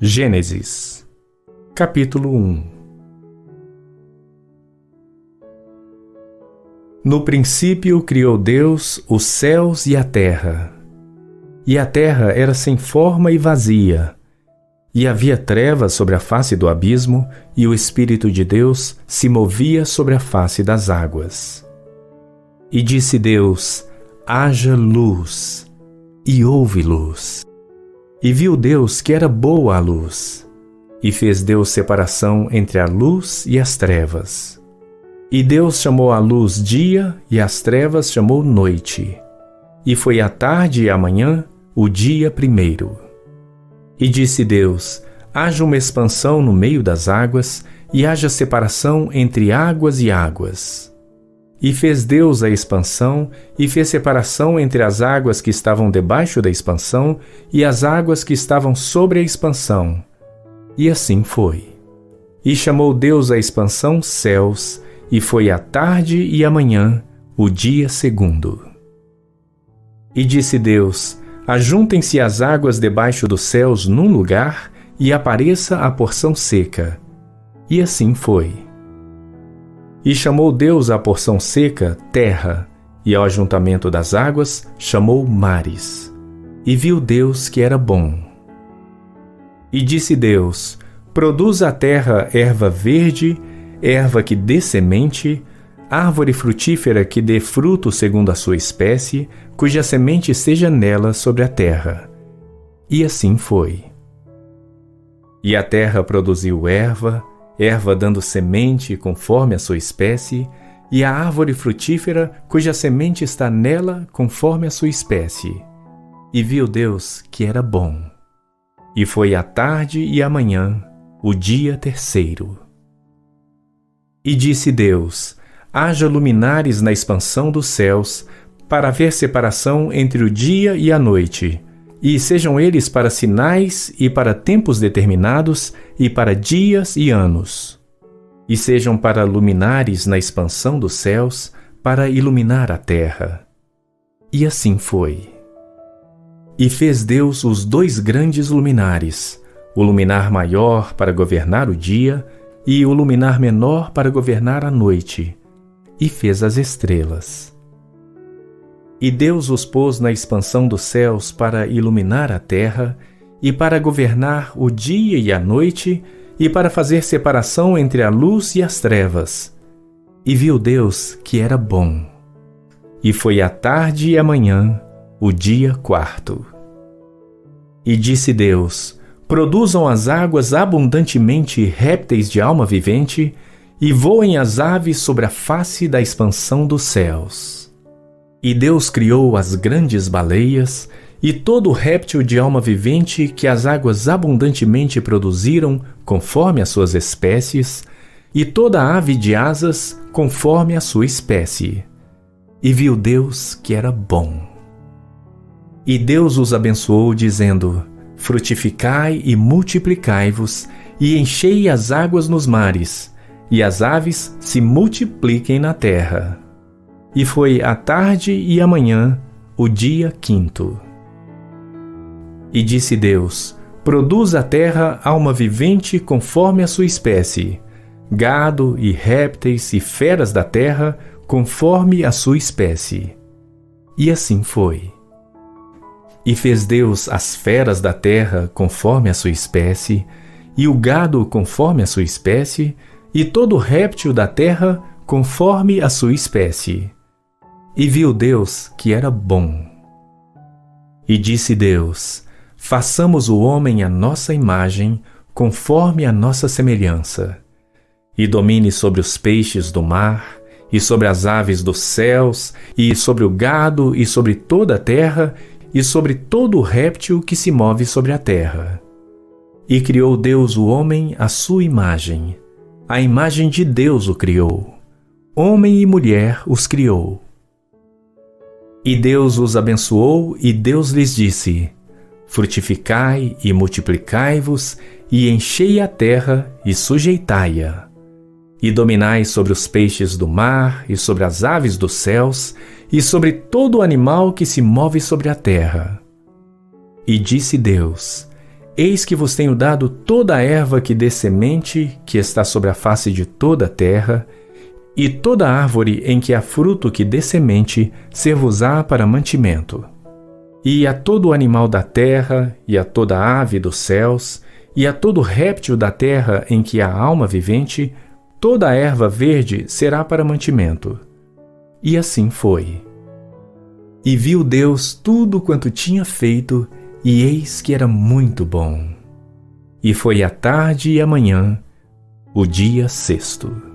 Gênesis, capítulo 1. No princípio criou Deus os céus e a terra. E a terra era sem forma e vazia, e havia trevas sobre a face do abismo, e o Espírito de Deus se movia sobre a face das águas. E disse Deus: haja luz, e houve luz. E viu Deus que era boa a luz, e fez Deus separação entre a luz e as trevas. E Deus chamou a luz dia, e as trevas chamou noite. E foi a tarde e a manhã, o dia primeiro. E disse Deus: haja uma expansão no meio das águas, e haja separação entre águas e águas. E fez Deus a expansão, e fez separação entre as águas que estavam debaixo da expansão e as águas que estavam sobre a expansão. E assim foi. E chamou Deus a expansão céus, e foi a tarde e a manhã, o dia segundo. E disse Deus: ajuntem-se as águas debaixo dos céus num lugar, e apareça a porção seca. E assim foi. E chamou Deus a porção seca terra, e ao ajuntamento das águas chamou mares. E viu Deus que era bom. E disse Deus: produza a terra erva verde, erva que dê semente, árvore frutífera que dê fruto segundo a sua espécie, cuja semente seja nela sobre a terra. E assim foi. E a terra produziu erva dando semente conforme a sua espécie, e a árvore frutífera cuja semente está nela conforme a sua espécie. E viu Deus que era bom. E foi a tarde e a manhã, o dia terceiro. E disse Deus: haja luminares na expansão dos céus, para haver separação entre o dia e a noite, e sejam eles para sinais e para tempos determinados, e para dias e anos. E sejam para luminares na expansão dos céus, para iluminar a terra. E assim foi. E fez Deus os dois grandes luminares, o luminar maior para governar o dia, e o luminar menor para governar a noite, e fez as estrelas. E Deus os pôs na expansão dos céus para iluminar a terra, e para governar o dia e a noite, e para fazer separação entre a luz e as trevas. E viu Deus que era bom. E foi a tarde e a manhã, o dia quarto. E disse Deus: produzam as águas abundantemente répteis de alma vivente, e voem as aves sobre a face da expansão dos céus. E Deus criou as grandes baleias, e todo réptil de alma vivente que as águas abundantemente produziram, conforme as suas espécies, e toda ave de asas, conforme a sua espécie. E viu Deus que era bom. E Deus os abençoou, dizendo: frutificai e multiplicai-vos, e enchei as águas nos mares, e as aves se multipliquem na terra. E foi a tarde e a manhã, o dia quinto. E disse Deus: produz a terra alma vivente conforme a sua espécie, gado e répteis e feras da terra conforme a sua espécie. E assim foi. E fez Deus as feras da terra conforme a sua espécie, e o gado conforme a sua espécie, e todo réptil da terra conforme a sua espécie. E viu Deus que era bom. E disse Deus: façamos o homem à nossa imagem, conforme a nossa semelhança, e domine sobre os peixes do mar, e sobre as aves dos céus, e sobre o gado, e sobre toda a terra, e sobre todo o réptil que se move sobre a terra. E criou Deus o homem à sua imagem. A imagem de Deus o criou. Homem e mulher os criou. E Deus os abençoou, e Deus lhes disse: frutificai e multiplicai-vos, e enchei a terra e sujeitai-a. E dominai sobre os peixes do mar, e sobre as aves dos céus, e sobre todo o animal que se move sobre a terra. E disse Deus: Eis que vos tenho dado toda a erva que dê semente, que está sobre a face de toda a terra, e toda árvore em que há fruto que dê semente, ser-vos-á para mantimento. E a todo animal da terra, e a toda ave dos céus, e a todo réptil da terra em que há alma vivente, toda a erva verde será para mantimento. E assim foi. E viu Deus tudo quanto tinha feito, e eis que era muito bom. E foi a tarde e a manhã, o dia sexto.